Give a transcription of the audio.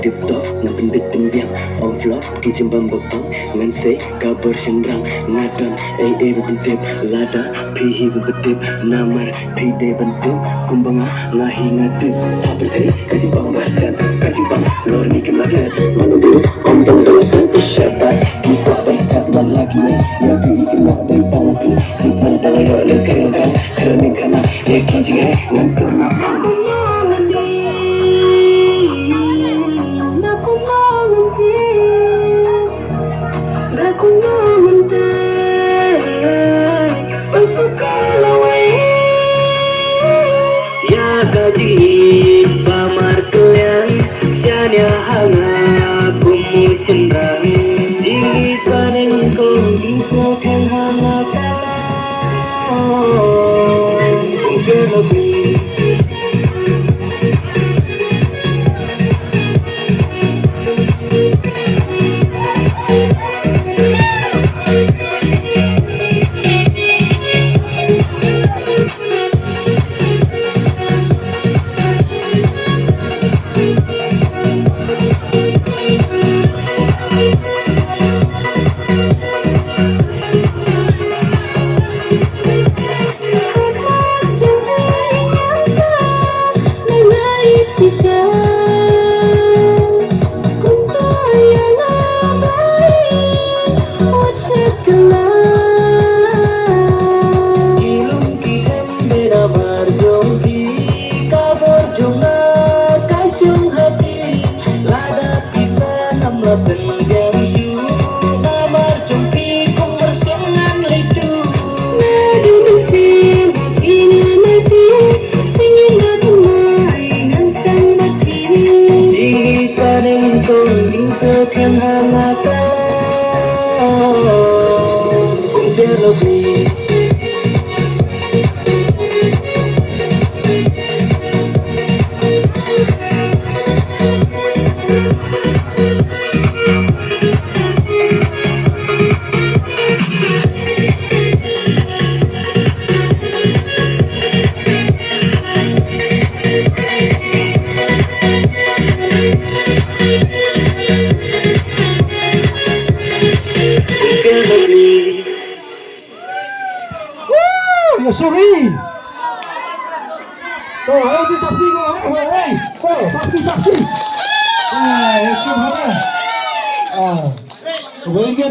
TikTok ngan pendek pendiam Overlock kicim bambang ngan say kabar sendrang ngadon bebentip lada pihi bebetip namar pide bentuk kumbanga ngahi ngadip apetri kasih bang baskan kasih bang lor ni kemarin manudu om dong dosen syabat kita berstat dan lagi ya pilih kena dari tangan pi simpan tangan yo lekai lekai kerana kana ya kijingai ngan pernah kaji pamar kalian sianya hanga kumusendrang jingit panen kong jingsa kan hanga kalong gelabi sekian hangat berlebih ya sorry. Oh, ayo kita pergi. Oh, pasti. Itu mana? Sebagai